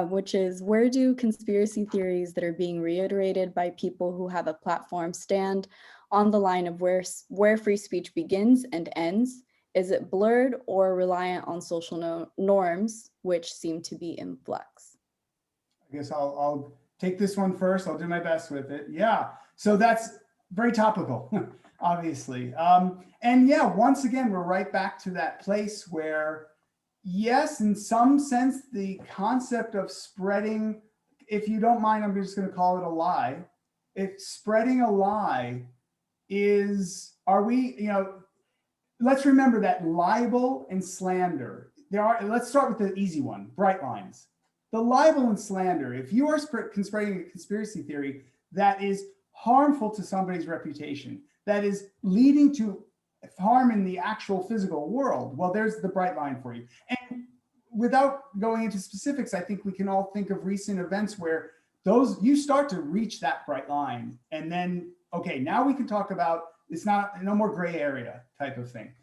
which is, where do conspiracy theories that are being reiterated by people who have a platform stand on the line of where free speech begins and ends? Is it blurred or reliant on social norms, which seem to be in flux? I guess I'll take this one first. I'll do my best with it. Yeah, so that's very topical, obviously. And yeah, once again, we're right back to that place where, yes, in some sense, the concept of spreading, if you don't mind, I'm just going to call it a lie. If spreading a lie is, let's remember that libel and slander, let's start with the easy one, bright lines. The libel and slander, if you are spreading a conspiracy theory that is harmful to somebody's reputation, that is leading to harm in the actual physical world, well, there's the bright line for you. And without going into specifics, I think we can all think of recent events where you start to reach that bright line. And then, okay, now we can talk about, it's no more gray area type of thing.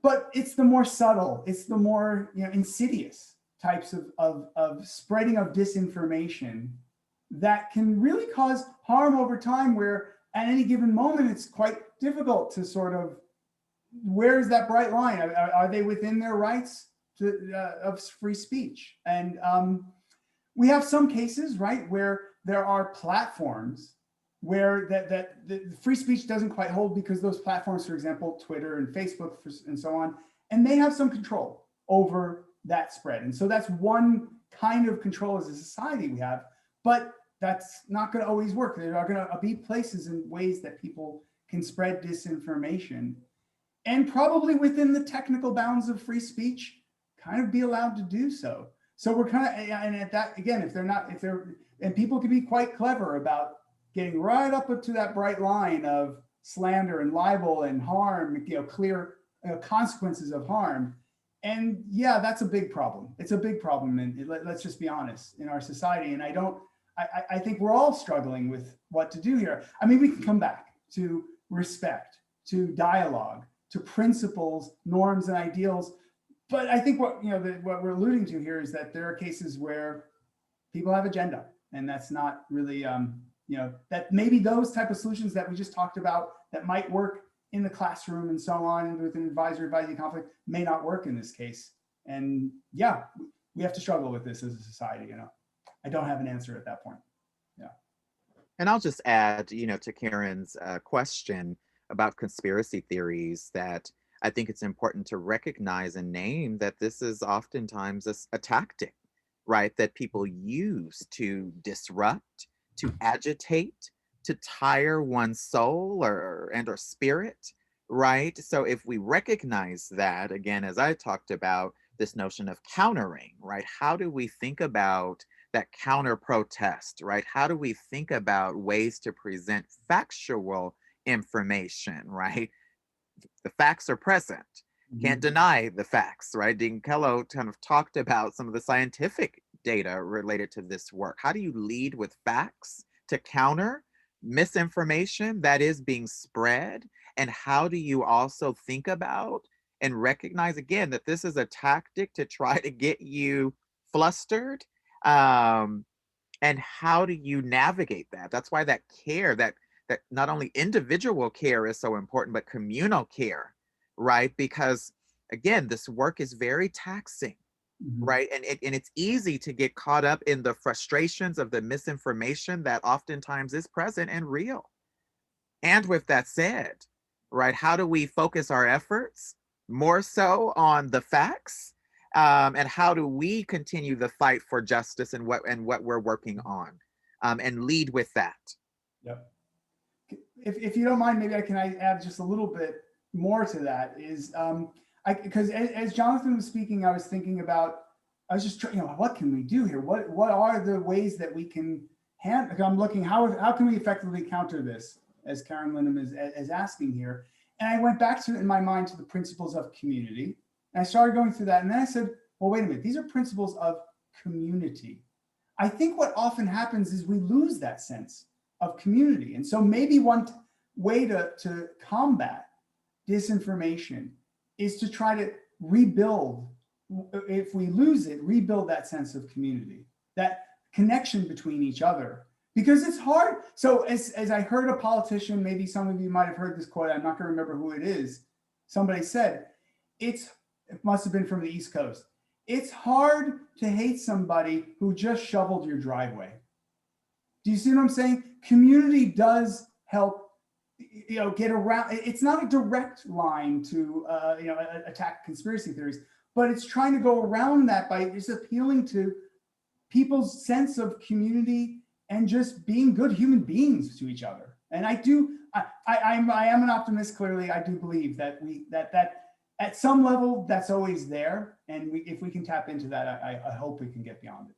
But it's the more subtle, it's the more insidious types of spreading of disinformation that can really cause harm over time, where at any given moment, it's quite difficult to sort of, where's that bright line? Are they within their rights of free speech? And we have some cases, right, where there are platforms where the free speech doesn't quite hold because those platforms, for example, Twitter and Facebook and so on, and they have some control over that spread. And so that's one kind of control as a society we have, but that's not going to always work. There are going to be places and ways that people can spread disinformation, and probably within the technical bounds of free speech, kind of be allowed to do so. So we're kind of, and at that, again, and people can be quite clever about getting right up to that bright line of slander and libel and harm, clear consequences of harm. And yeah, that's a big problem. It's a big problem. And let's just be honest, in our society. And I think we're all struggling with what to do here. I mean, we can come back to respect, to dialogue, to principles, norms, and ideals. But I think what we're alluding to here is that there are cases where people have agenda, and that's not really, that maybe those type of solutions that we just talked about that might work in the classroom and so on with an advisor-advisee conflict may not work in this case. And yeah, we have to struggle with this as a society. I don't have an answer at that point. Yeah. And I'll just add, to Karen's question about conspiracy theories, that I think it's important to recognize and name that this is oftentimes a tactic, right, that people use to disrupt, to agitate, to tire one's soul or spirit, right? So if we recognize that, again, as I talked about this notion of countering, right? How do we think about that counter protest, right? How do we think about ways to present factual information, right? The facts are present. Can't deny the facts, right? Dean Kello kind of talked about some of the scientific data related to this work. How do you lead with facts to counter misinformation that is being spread? And how do you also think about and recognize again that this is a tactic to try to get you flustered? And how do you navigate that? That's why that care, that not only individual care is so important, but communal care, right? Because again, this work is very taxing, right? And it's easy to get caught up in the frustrations of the misinformation that oftentimes is present and real. And with that said, right, how do we focus our efforts more so on the facts? And how do we continue the fight for justice and what we're working on, and lead with that? Yep. If you don't mind, maybe I add just a little bit more to that. Is because as Jonathan was speaking, I was thinking about, I was just trying, what can we do here? What are the ways that we can handle? I'm looking, how can we effectively counter this, as Karen Linham is asking here. And I went back to, in my mind, to the principles of community. And I started going through that. And then I said, well, wait a minute, these are principles of community. I think what often happens is we lose that sense of community. And so maybe one way to combat disinformation is to try to rebuild, if we lose it, rebuild that sense of community, that connection between each other, because it's hard. So as I heard a politician, maybe some of you might have heard this quote, I'm not going to remember who it is. Somebody said, it must have been from the East Coast. It's hard to hate somebody who just shoveled your driveway. Do you see what I'm saying? Community does help, get around. It's not a direct line to, attack conspiracy theories, but it's trying to go around that by just appealing to people's sense of community and just being good human beings to each other. And I am an optimist. Clearly, I do believe that that at some level that's always there, and if we can tap into that, I hope we can get beyond it.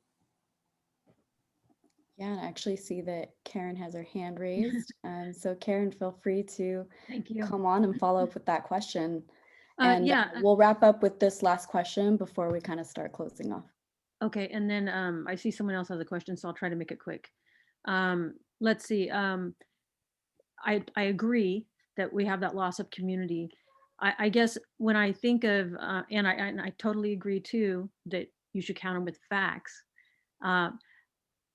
Yeah, and I actually see that Karen has her hand raised. So Karen, feel free to Thank you. come on and follow up with that question. And Yeah. we'll wrap up with this last question before we kind of start closing off. Okay, and then I see someone else has a question, so I'll try to make it quick. Let's see. I agree that we have that loss of community. I guess when I think of, and I totally agree too, that you should counter with facts.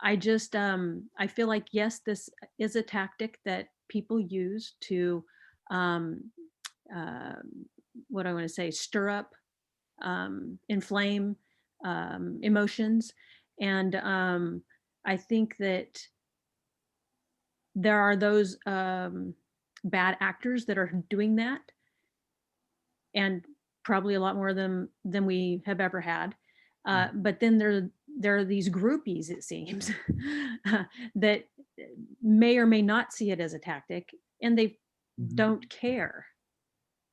I just, I feel like, yes, this is a tactic that people use to, what I want to say, stir up, inflame emotions. And I think that there are those bad actors that are doing that, and probably a lot more of them than we have ever had. But then there are these groupies, it seems, that may or may not see it as a tactic, and they don't care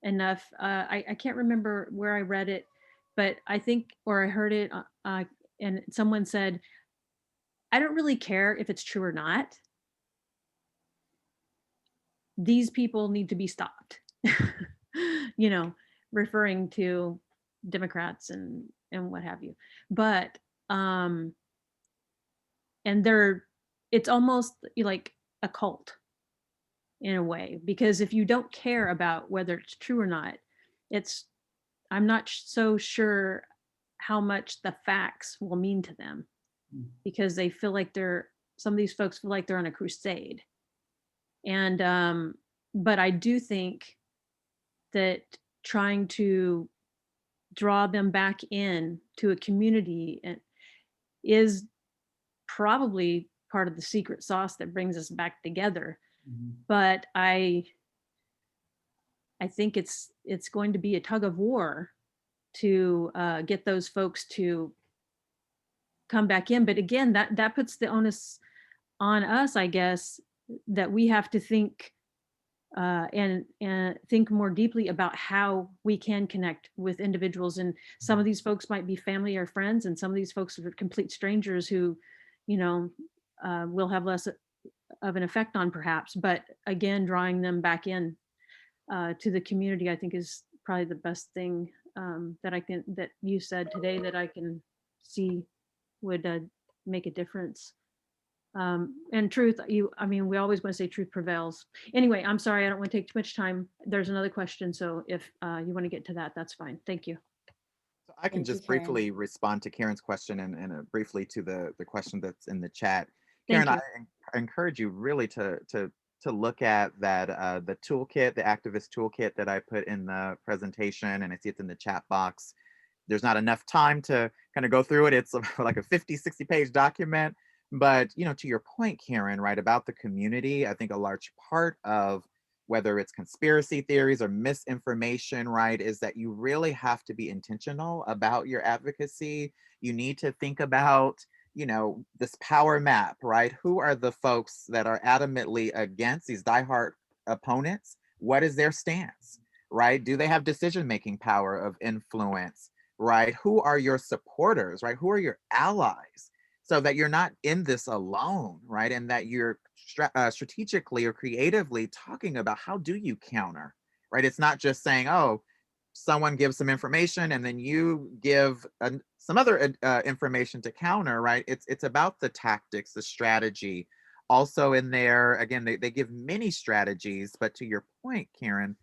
enough. I can't remember where I read it, but I think, or I heard it, and someone said, I don't really care if it's true or not. These people need to be stopped. Referring to Democrats and what have you. But and it's almost like a cult in a way, because if you don't care about whether it's true or not, I'm not so sure how much the facts will mean to them, because they feel like some of these folks feel like they're on a crusade. And but I do think that trying to draw them back in to a community is probably part of the secret sauce that brings us back together. But I I think it's going to be a tug of war to get those folks to come back in. But again, that puts the onus on us, I guess, that we have to think and think more deeply about how we can connect with individuals. And some of these folks might be family or friends, and some of these folks are complete strangers who, you know, will have less of an effect on perhaps. But again, drawing them back in to the community, I think is probably the best thing that you said today that I can see would make a difference. And truth, I mean, we always want to say truth prevails. Anyway, I'm sorry, I don't want to take too much time. There's another question, so if you want to get to that, that's fine. Thank you. So I can Thank you, just Karen. briefly respond to Karen's question and briefly to the question that's in the chat. Thank Karen, you. I encourage you really to look at that the toolkit, the activist toolkit that I put in the presentation, and I see it's in the chat box. There's not enough time to kind of go through it. It's like a 50, 60 page document. But, you know, to your point, Karen, right, about the community, I think a large part of whether it's conspiracy theories or misinformation, right, is that you really have to be intentional about your advocacy. You need to think about, you know, this power map, right? Who are the folks that are adamantly against these diehard opponents? What is their stance, right? Do they have decision-making power of influence, right? Who are your supporters, right? Who are your allies? So that you're not in this alone, right? And that you're strategically or creatively talking about how do you counter, right? It's not just saying, oh, someone gives some information and then you give some other information to counter, right? It's about the tactics, the strategy. Also in there, again, they give many strategies, but to your point, Karen,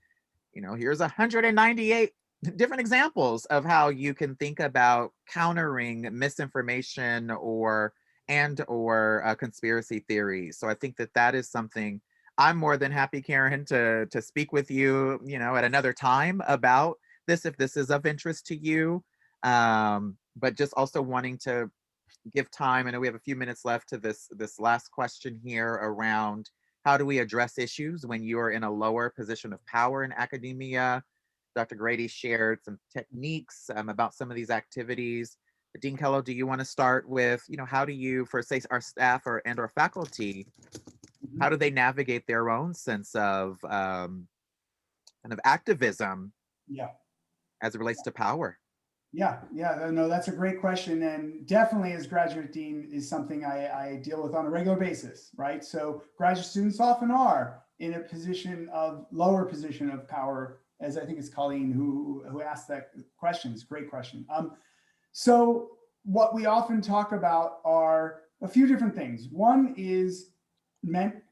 you know, here's 198 different examples of how you can think about countering misinformation or conspiracy theories. So I think that is something I'm more than happy, Karen, to speak with you, you know, at another time about this if this is of interest to you. But just also wanting to give time. I know we have a few minutes left to this last question here around how do we address issues when you are in a lower position of power in academia. Dr. Grady shared some techniques about some of these activities. Dean Kello, do you want to start with, you know, how do you, for say our staff or faculty, how do they navigate their own sense of kind of activism Yeah. as it relates to power? Yeah, no, that's a great question. And definitely as graduate dean is something I deal with on a regular basis, right? So graduate students often are in a lower position of power, as I think it's Colleen who asked that question. It's a great question. So what we often talk about are a few different things. One is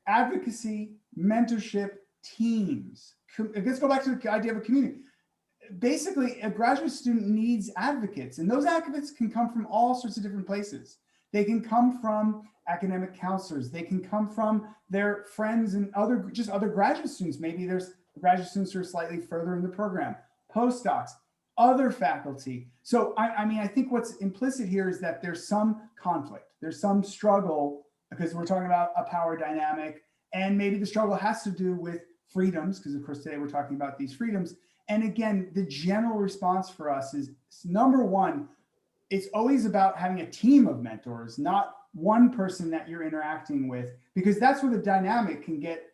advocacy, mentorship, teams. Let's go back to the idea of a community. Basically, a graduate student needs advocates, and those advocates can come from all sorts of different places. They can come from academic counselors. They can come from their friends and other graduate students. Maybe there's graduate students who are slightly further in the program, postdocs, other faculty. So, I mean, I think what's implicit here is that there's some conflict. There's some struggle because we're talking about a power dynamic, and maybe the struggle has to do with freedoms, because of course today we're talking about these freedoms. And again, the general response for us is number one, it's always about having a team of mentors, not one person that you're interacting with, because that's where the dynamic can get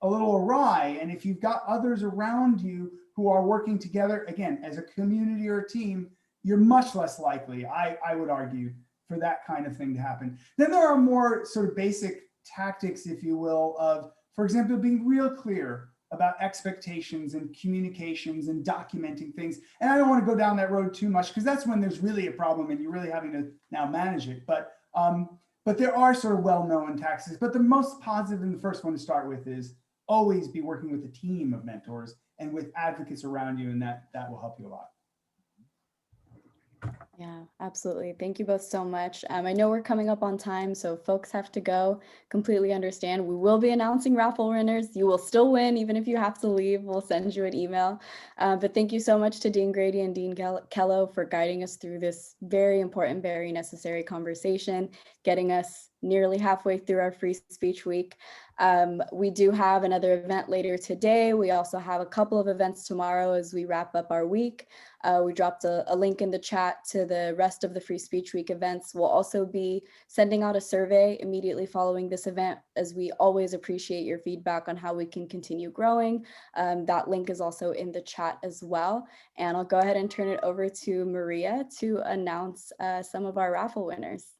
a little awry. And if you've got others around you who are working together, again, as a community or a team, you're much less likely, I would argue, for that kind of thing to happen. Then there are more sort of basic tactics, if you will, of, for example, being real clear about expectations and communications and documenting things. And I don't want to go down that road too much because that's when there's really a problem and you're really having to now manage it. But there are sort of well-known tactics. But the most positive and the first one to start with is always be working with a team of mentors and with advocates around you, and that will help you a lot. Yeah, absolutely. Thank you both so much. I know we're coming up on time, so folks have to go. Completely understand. We will be announcing raffle winners. You will still win, even if you have to leave. We'll send you an email. But thank you so much to Dean Grady and Dean Kello for guiding us through this very important, very necessary conversation, getting us nearly halfway through our Free Speech Week. We do have another event later today. We also have a couple of events tomorrow as we wrap up our week. We dropped a link in the chat to the rest of the Free Speech Week events. We'll also be sending out a survey immediately following this event, as we always appreciate your feedback on how we can continue growing. That link is also in the chat as well. And I'll go ahead and turn it over to Maria to announce some of our raffle winners.